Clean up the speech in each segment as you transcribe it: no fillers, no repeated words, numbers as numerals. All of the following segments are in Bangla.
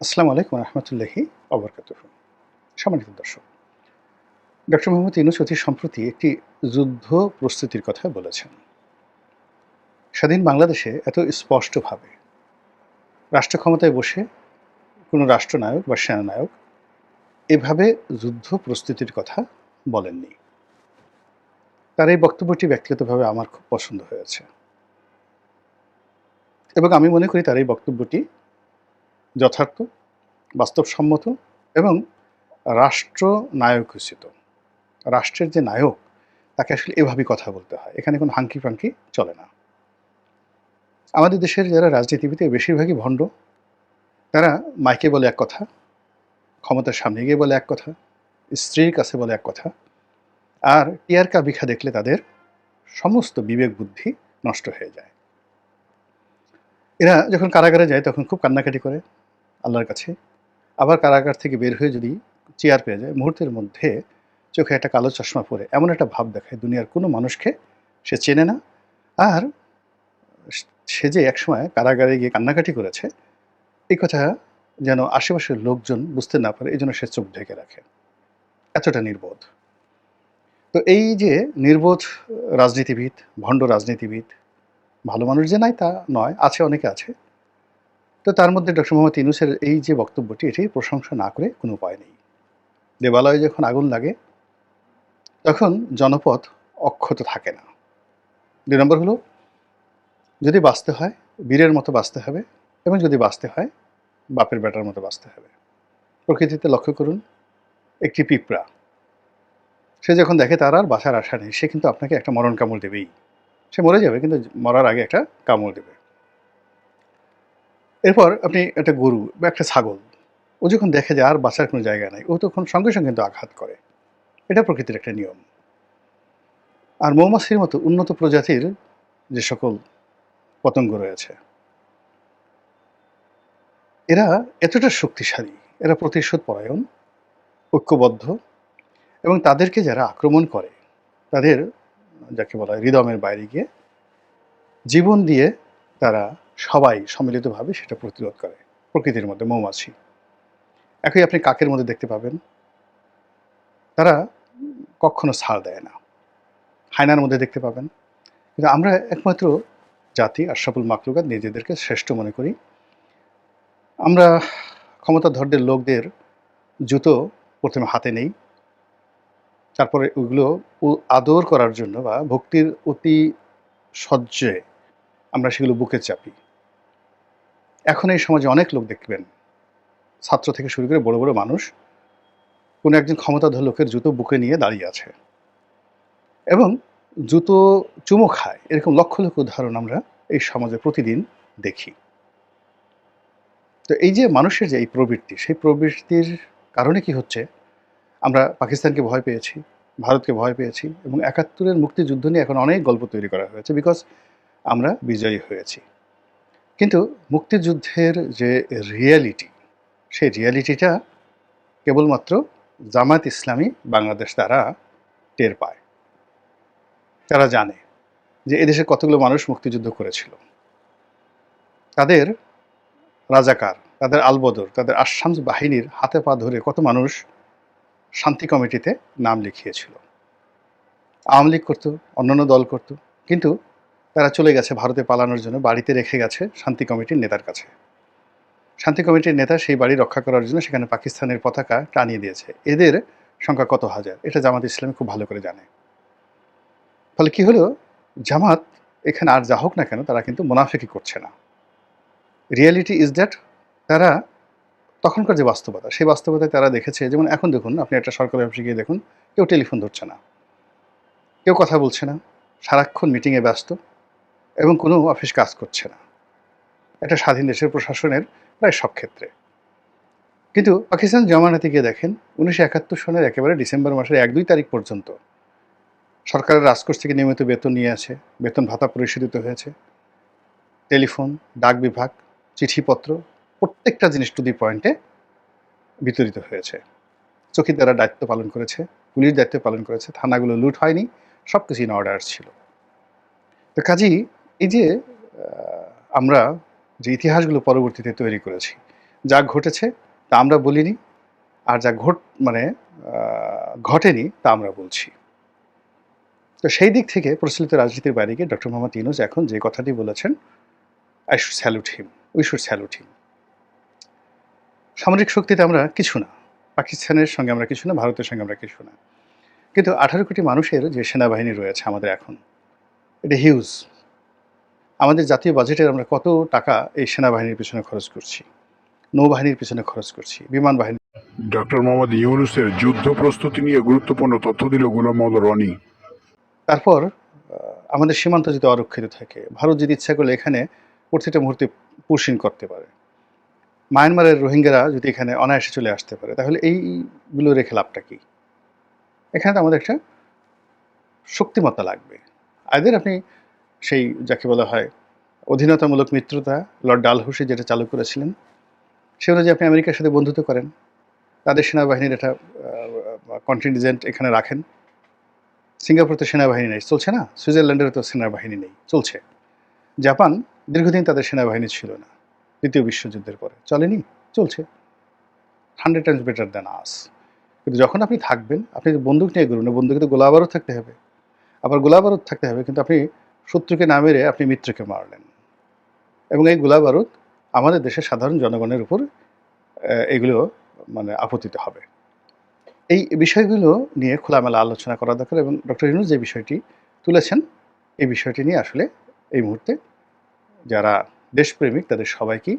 আসসালামু আলাইকুম রহমতুল্লাহি অবরকাতুহু। সম্মানিত দর্শক, ডক্টর মোহাম্মদ ইউনূস অতি সম্প্রতি একটি যুদ্ধ প্রস্তুতির কথা বলেছেন। স্বাধীন বাংলাদেশে এত স্পষ্টভাবে রাষ্ট্র ক্ষমতায় বসে কোনো রাষ্ট্রনায়ক বা সেনানায়ক এভাবে যুদ্ধ প্রস্তুতির কথা বলেননি। তার এই বক্তব্যটি ব্যক্তিগতভাবে আমার খুব পছন্দ হয়েছে এবং আমি মনে করি তার এই বক্তব্যটি যথার্থ, বাস্তবসম্মত এবং রাষ্ট্রনায়কোচিত। রাষ্ট্রের যে নায়ক তাকে আসলে এভাবেই কথা বলতে হয়। এখানে কোনো হাঙ্কি-পাঙ্কি চলে না। আমাদের দেশের যারা রাজনীতিবিদ বেশিরভাগই ভণ্ড। তারা মাইকে বলে এক কথা, ক্ষমতার সামনে গিয়ে বলে এক কথা, স্ত্রীর কাছে বলে এক কথা, আর টিআর বিখা দেখলে তাদের সমস্ত বিবেক বুদ্ধি নষ্ট হয়ে যায়। এরা যখন কারাগারে যায় তখন খুব কান্নাকাটি করে আল্লাহর কাছে। আবার কারাগার থেকে বের হয়ে যদি চেয়ার পেয়ে যায়, মুহূর্তের মধ্যে চোখে একটা কালো চশমা পরে এমন একটা ভাব দেখায় দুনিয়ার কোনো মানুষকে সে চেনে না। আর সে যে একসময় কারাগারে গিয়ে কান্নাকাটি করেছে এই কথা যেন আশেপাশের লোকজন বুঝতে না পারে, এই জন্য সে চোখ ঢেকে রাখে। এতটা নির্বোধ। তো এই যে নির্বোধ রাজনীতিবিদ, ভণ্ড রাজনীতিবিদ, ভালো মানুষ যে নাই তা নয়, আছে, অনেকে আছে। তো তার মধ্যে ডক্টর মোহাম্মদ ইউনূসের এই যে বক্তব্যটি, এটি প্রশংসা না করে কোনো উপায় নেই। দেবালয়ে যখন আগুন লাগে তখন জনপদ অক্ষত থাকে না। ২ নম্বর হলো, যদি বাঁচতে হয় বীরের মতো বাঁচতে হবে এবং যদি বাঁচতে হয় বাপের বেটার মতো বাঁচতে হবে। প্রকৃতিতে লক্ষ্য করুন, একটি পিঁপড়া সে যখন দেখে তার আর বাঁচার আশা নেই, সে কিন্তু আপনাকে একটা মরণ কামড় দেবেই। সে মরে যাবে কিন্তু মরার আগে একটা কামড় দেবে। এরপর আপনি একটা গরু বা একটা ছাগল, ও যখন দেখে যে আর বাঁচার কোনো জায়গা নাই, ও তখন সঙ্গে সঙ্গে কিন্তু আঘাত করে। এটা প্রকৃতির একটা নিয়ম। আর মৌমাছির মতো উন্নত প্রজাতির যে সকল পতঙ্গ রয়েছে, এরা এতটা শক্তিশালী, এরা প্রতিশোধ পরায়ণ, ঐক্যবদ্ধ এবং তাদেরকে যারা আক্রমণ করে তাদের, যাকে বলা হয় হৃদয়ের বাইরে গিয়ে জীবন দিয়ে তারা সবাই সম্মিলিতভাবে সেটা প্রতিরোধ করে। প্রকৃতির মধ্যে মৌমাছি। একই আপনি কাকের মধ্যে দেখতে পাবেন, তারা কখনো ছাড় দেয় না। হায়নার মধ্যে দেখতে পাবেন। কিন্তু আমরা একমাত্র জাতি, আশরাফুল মাখলুকাত, নিজেদেরকে শ্রেষ্ঠ মনে করি। আমরা ক্ষমতাধরদের লোকদের জুতো প্রথমে হাতে নেই, তারপরে ওইগুলো আদর করার জন্য বা ভক্তির অতি সহ্যে আমরা সেগুলো বুকে চাপি। এখন এই সমাজে অনেক লোক দেখবেন, ছাত্র থেকে শুরু করে বড় বড় মানুষ, কোনো একজন ক্ষমতাধর লোকের জুতো বুকে নিয়ে দাঁড়িয়ে আছে এবং জুতো চুমো খায়। এরকম লক্ষ লক্ষ উদাহরণ আমরা এই সমাজে প্রতিদিন দেখি। তো এই যে মানুষের যে এই প্রবৃত্তি, সেই প্রবৃত্তির কারণে কি হচ্ছে, আমরা পাকিস্তানকে ভয় পেয়েছি, ভারতকে ভয় পেয়েছি এবং ৭১-এর মুক্তিযুদ্ধ নিয়ে এখন অনেক গল্প তৈরি করা হয়েছে, বিকজ আমরা বিজয়ী হয়েছি। কিন্তু মুক্তিযুদ্ধের যে রিয়ালিটি, সেই রিয়ালিটিটা কেবলমাত্র জামায়াত ইসলামী বাংলাদেশ তারা টের পায়। তারা জানে যে এদেশে কতগুলো মানুষ মুক্তিযুদ্ধ করেছিল, তাদের রাজাকার, তাদের আলবদর, তাদের আশামস বাহিনীর হাতে পা ধরে কত মানুষ শান্তি কমিটিতে নাম লিখিয়েছিল। আওয়ামী লীগ করতো, অন্যান্য দল করতো, কিন্তু তারা চলে গেছে ভারতে পালানোর জন্য, বাড়িতে রেখে গেছে শান্তি কমিটির নেতার কাছে। শান্তি কমিটির নেতা সেই বাড়ি রক্ষা করার জন্য সেখানে পাকিস্তানের পতাকা টানিয়ে দিয়েছে। এদের সংখ্যা কত হাজার, এটা জামাত ইসলামী খুব ভালো করে জানে। ফলে কি হলো, জামাত এখানে আর যা হোক না কেন তারা কিন্তু মুনাফিকি করছে না। রিয়ালিটি ইজ দ্যাট, তারা তখনকার যে বাস্তবতা, সেই বাস্তবতায় তারা দেখেছে, যেমন এখন দেখুন, আপনি একটা সরকারি অফিসে গিয়ে দেখুন, কেউ টেলিফোন ধরছে না, কেউ কথা বলছে না, সারাক্ষণ মিটিংয়ে ব্যস্ত এবং কোনো অফিস কাজ করছে না। একটা স্বাধীন দেশের প্রশাসনের প্রায় সব ক্ষেত্রে। কিন্তু পাকিস্তান জামানাতে গিয়ে দেখেন, ১৯৭১ সনের একেবারে ডিসেম্বর মাসের ১-২ তারিখ পর্যন্ত সরকারের রাজকোষ থেকে নিয়মিত বেতন নিয়ে আছে, বেতন ভাতা পরিশোধিত হয়েছে, টেলিফোন, ডাক বিভাগ, চিঠিপত্র, প্রত্যেকটা জিনিস টু দি পয়েন্টে বিতরিত হয়েছে। চৌকিদাররা দায়িত্ব পালন করেছে, পুলিশ দায়িত্ব পালন করেছে, থানাগুলো লুট হয়নি, সব কিছু ইন অর্ডার ছিল। তো কাজেই এই যে আমরা যে ইতিহাসগুলো পরবর্তীতে তৈরি করেছি, যা ঘটেছে তা আমরা বলিনি, আর যা মানে ঘটেনি তা আমরা বলছি। তো সেই দিক থেকে প্রচলিত রাজনীতির বাইরে গিয়ে ডক্টর মোহাম্মদ ইউনূস এখন যে কথাটি বলেছেন, I should salute him, we should salute him. সামরিক শক্তিতে আমরা কিছু না, পাকিস্তানের সঙ্গে আমরা কিছু না, ভারতের সঙ্গে আমরা কিছু না, কিন্তু 18 কোটি মানুষের যে সেনাবাহিনী রয়েছে আমাদের এখন, এটা হিউজ। আমাদের জাতীয় বাজেটের আমরা কত টাকা এই সেনাবাহিনীর পিছনে খরচ করছি, নৌবাহিনীর পিছনে খরচ করছি, বিমান বাহিনী। ডক্টর মোহাম্মদ ইউনূসের যুদ্ধ প্রস্তুতি নিয়ে গুরুত্বপূর্ণ তথ্য দিল গোলাম মোহাম্মদ রনি। তারপর আমাদের সীমান্ত যদি অরক্ষিত থাকে, ভারত যদি ইচ্ছা করলে এখানে প্রতিটা মুহূর্তে পুশিং করতে পারে, মায়ানমারের রোহিঙ্গারা যদি এখানে অনায়াসে চলে আসতে পারে, তাহলে এইগুলো রেখে লাভটা কি? এখানে তো আমাদের একটা শক্তিমত্তা লাগবে। আইদার আপনি সেই যাকে বলা হয় অধীনতামূলক মিত্রতা, লর্ড ডালহৌসি যেটা চালু করেছিলেন, সে অনুযায়ী আপনি আমেরিকার সাথে বন্ধুত্ব করেন, তাদের সেনাবাহিনীর একটা কন্টিনজেন্ট এখানে রাখেন। সিঙ্গাপুর তো সেনাবাহিনী নেই, চলছে না। সুইজারল্যান্ডেরও তো সেনাবাহিনী নেই, চলছে। জাপান দীর্ঘদিন তাদের সেনাবাহিনী ছিল না, দ্বিতীয় বিশ্বযুদ্ধের পরে চলেনি, চলছে। 100 টাইমস বেটার দ্যান আস। কিন্তু যখন আপনি থাকবেন, আপনি বন্দুক নিয়ে ঘুরুন, বন্দুকে তো গোলা বারুদ থাকতে হবে, আবার গোলা বারুদ থাকতে হবে, কিন্তু আপনি শত্রুকে না মেরে আপনি মিত্রকে মারলেন, এবং এই গোলা বারুদ আমাদের দেশের সাধারণ জনগণের উপর এগুলো মানে আপতিত হবে। এই বিষয়গুলো নিয়ে খোলামেলা আলোচনা করা দরকার, এবং ডক্টর ইউনূস যে বিষয়টি তুলেছেন, এই বিষয়টি নিয়ে আসলে এই মুহূর্তে যারা দেশপ্রেমিক তাদের সবাইকেই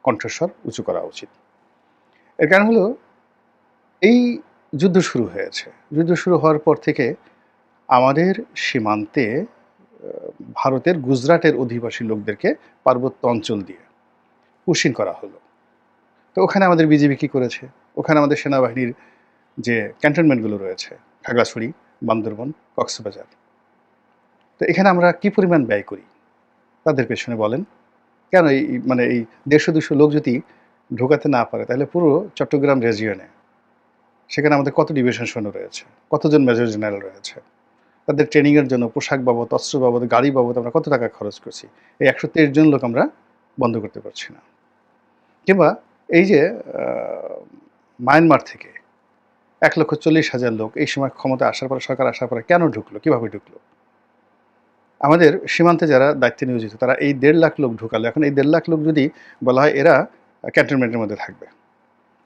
কণ্ঠস্বর উঁচু করা উচিত। এর কারণ হলো, এই যুদ্ধ শুরু হয়েছে, যুদ্ধ শুরু হওয়ার পর থেকে আমাদের সীমান্তে ভারতের গুজরাটের অধিবাসী লোকদেরকে পার্বত্য অঞ্চল দিয়ে পুশিং করা হলো। তো ওখানে আমাদের বিজিবি কী করেছে? ওখানে আমাদের সেনাবাহিনীর যে ক্যান্টনমেন্টগুলো রয়েছে, খাগড়াছড়ি, বান্দরবন, কক্সবাজার, তো এখানে আমরা কি পরিমাণ ব্যয় করি তাদের পেছনে বলেন? কেন এই মানে এই 150-200 লোক যদি ঢোকাতে না পারে, তাহলে পুরো চট্টগ্রাম রিজিয়নে সেখানে আমাদের কত ডিভিশন সৈন্য রয়েছে, কতজন মেজর জেনারেল রয়েছে, তাদের ট্রেনিংয়ের জন্য পোশাক বাবদ, অস্ত্র বাবদ, গাড়ি বাবদ আমরা কত টাকা খরচ করছি? এই 123 জন লোক আমরা বন্ধ করতে পারছি না। কিংবা এই যে মায়ানমার থেকে 1,40,000 লোক এই সময় ক্ষমতা আসার পরে, সরকার আসার পরে কেন ঢুকলো, কীভাবে ঢুকলো? আমাদের সীমান্তে যারা দায়িত্বে নিয়োজিত তারা এই 1.5 লাখ লোক ঢুকালো। এখন এই 1.5 লাখ লোক যদি বলা হয় এরা ক্যান্টনমেন্টের মধ্যে থাকবে,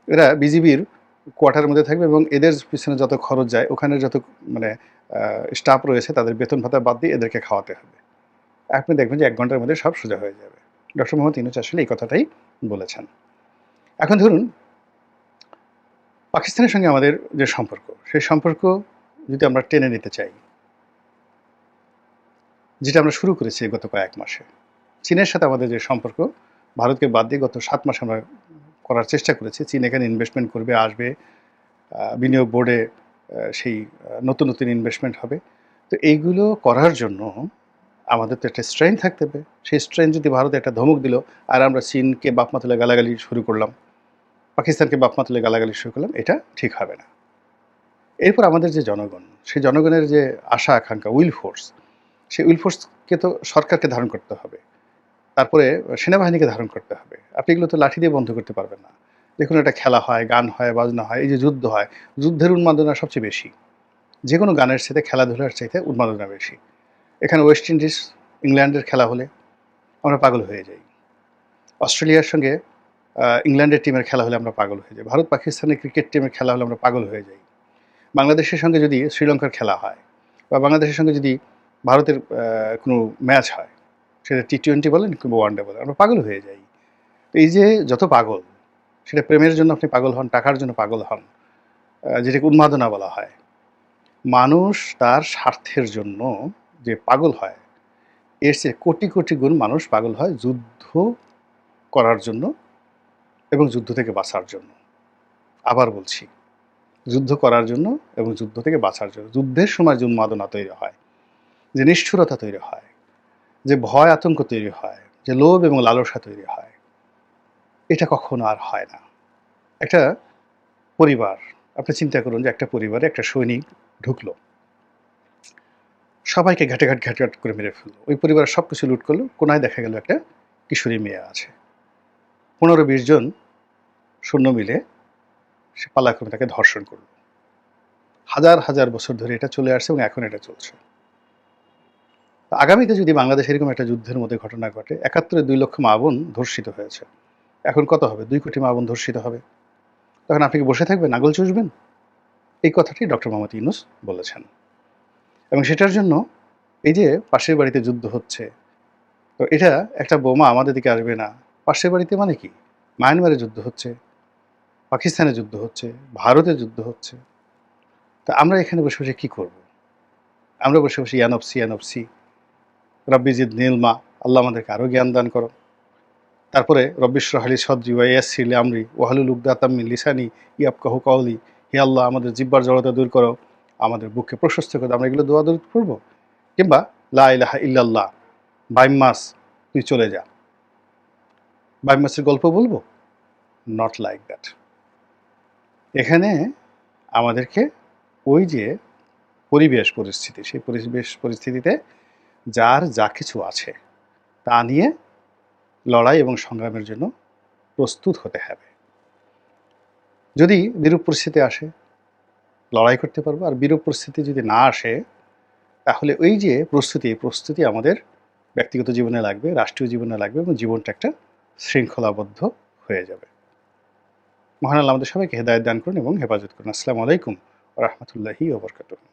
এরা বিজিবির কোয়ার্টারের মধ্যে থাকবে, এবং এদের পিছনে যত খরচ যায়, ওখানে যত মানে স্টাফ রয়েছে তাদের বেতন ভাতা বাদ দিয়ে এদেরকে খাওয়াতে হবে। আপনি দেখবেন যে 1 ঘন্টার মধ্যে সব সোজা হয়ে যাবে। ডক্টর মোহাম্মদ ইউনূস আসলে এই কথাটাই বলেছেন। এখন ধরুন, পাকিস্তানের সঙ্গে আমাদের যে সম্পর্ক, সেই সম্পর্ক যদি আমরা টেনে নিতে চাই, যেটা আমরা শুরু করেছি গত কয়েক মাসে, চীনের সাথে আমাদের যে সম্পর্ক, ভারতকে বাদ দিয়ে গত 7 মাসে আমরা করার চেষ্টা করেছি। চীন এখানে ইনভেস্টমেন্ট করবে, আসবে, বিনিয়োগ বোর্ডে সেই নতুন নতুন ইনভেস্টমেন্ট হবে। তো এইগুলো করার জন্য আমাদের তো একটা স্ট্রেংথ থাকতে হবে। সেই স্ট্রেংথ যদি ভারত একটা ধমক দিল, আর আমরা চীনকে বাপমা তুলে গালাগালি শুরু করলাম, পাকিস্তানকে বাপমা তুলে গালাগালি শুরু করলাম, এটা ঠিক হবে না। এরপর আমাদের যে জনগণ, সেই জনগণের যে আশা আকাঙ্ক্ষা, উইল ফোর্স, সেই উইল ফোর্সকে তো সরকারকে ধারণ করতে হবে, তারপরে সেনাবাহিনীকে ধারণ করতে হবে। আপনি এগুলো তো লাঠি দিয়ে বন্ধ করতে পারবেন না। দেখুন, একটা খেলা হয়, গান হয়, বাজনা হয়, এই যে যুদ্ধ হয়, যুদ্ধের উন্মাদনা সবচেয়ে বেশি। যে কোনো গানের চাইতে খেলাধুলার চাইতে উন্মাদনা বেশি। এখানে ওয়েস্ট ইন্ডিজ ইংল্যান্ডের খেলা হলে আমরা পাগল হয়ে যাই, অস্ট্রেলিয়ার সঙ্গে ইংল্যান্ডের টিমের খেলা হলে আমরা পাগল হয়ে যাই, ভারত পাকিস্তানের ক্রিকেট টিমের খেলা হলে আমরা পাগল হয়ে যাই, বাংলাদেশের সঙ্গে যদি শ্রীলঙ্কার খেলা হয়, বা বাংলাদেশের সঙ্গে যদি ভারতের কোনো ম্যাচ হয়, সেটা T20 বলেন কিংবা ওয়ানডে বলেন, আমরা পাগল হয়ে যাই। তো এই যে যত পাগল, সেটা প্রেমের জন্য আপনি পাগল হন, টাকার জন্য পাগল হন, যেটাকে উন্মাদনা বলা হয়। মানুষ তার স্বার্থের জন্য যে পাগল হয়, এর চেয়ে কোটি কোটি গুণ মানুষ পাগল হয় যুদ্ধ করার জন্য এবং যুদ্ধ থেকে বাঁচার জন্য। আবার বলছি, যুদ্ধ করার জন্য এবং যুদ্ধ থেকে বাঁচার জন্য। যুদ্ধের সময় যে উন্মাদনা তৈরি হয়, যে নিষ্ঠুরতা তৈরি হয়, যে ভয় আতঙ্ক তৈরি হয়, যে লোভ এবং লালসা তৈরি হয়, এটা কখনো আর হয় না। একটা পরিবার, আপনি চিন্তা করুন যে একটা পরিবারে একটা সৈনিক ঢুকলো, সবাইকে ঘাটে ঘাট করে মেরে ফেললো, ওই পরিবারের সব কিছু লুট করলো, কোনায় দেখা গেল একটা কিশোরী মেয়ে আছে, 15-20 জন সৈন্য মিলে সে পালাক্রমে তাকে ধর্ষণ করল। হাজার হাজার বছর ধরে এটা চলে আসছে এবং এখন এটা চলছে। আগামীতে যদি বাংলাদেশে এরকম একটা যুদ্ধের মধ্যে ঘটনা ঘটে, ৭১-এ ২ লক্ষ মা বোন ধর্ষিত হয়েছে, এখন কত হবে? ২ কোটি মা বোন ধর্ষিত হবে। তখন আপনি কি বসে থাকবেন, আঙুল চুষবেন? এই কথাটি ডক্টর মোহাম্মদ ইউনূস বলেছেন। এবং সেটার জন্য এই যে পাশের বাড়িতে যুদ্ধ হচ্ছে, তো এটা একটা বোমা আমাদের দিকে আসবে না। পাশের বাড়িতে মানে কি? মায়ানমারে যুদ্ধ হচ্ছে, পাকিস্তানে যুদ্ধ হচ্ছে, ভারতে যুদ্ধ হচ্ছে। তা আমরা এখানে বসে বসে কি করব? আমরা বসে বসে ইয়ানফসি ইয়ানফসি রব্বি জিদনি ইলমা, আল্লাহ আমাদেরকে আরও জ্ঞান দান করো। তারপরে রব্বি ইশরাহ লি সদরি ওয়া ইয়াসসির লি আমরি ওয়াহলুল উকদাতাম মিন লিসানি ইয়াফকাহু কওলি। হে আল্লাহ, আমাদের জিহ্বার জড়তা দূর করো, আমাদের বুককে প্রশস্ত করো। আমরা এগুলো দোয়া দরুদ পড়ব? কিংবা লা ইলাহা ইল্লাল্লাহ, বাইম মাস তুই চলে যা, বাইম মাসের গল্প বলবো? Not like that. এখানে আমাদেরকে ওই যে পরিবেশ পরিস্থিতি, সেই পরিবেশ পরিস্থিতিতে যার যা কিছু আছে তা নিয়ে লড়াই এবং সংগ্রামের জন্য প্রস্তুত হতে হবে। যদি বিরূপ পরিস্থিতি আসে, লড়াই করতে পারবো। আর বিরূপ পরিস্থিতি যদি না আসে, তাহলে ওই যে প্রস্তুতি, এই প্রস্তুতি আমাদের ব্যক্তিগত জীবনে লাগবে, রাষ্ট্রীয় জীবনে লাগবে এবং জীবনটা একটা শৃঙ্খলাবদ্ধ হয়ে যাবে। মহান আল্লাহ আমাদের সবাইকে হেদায়েত দান করুন এবং হেফাজত করুন। আসসালামু আলাইকুম ওয়া রাহমাতুল্লাহি ওয়া বারাকাতুহু।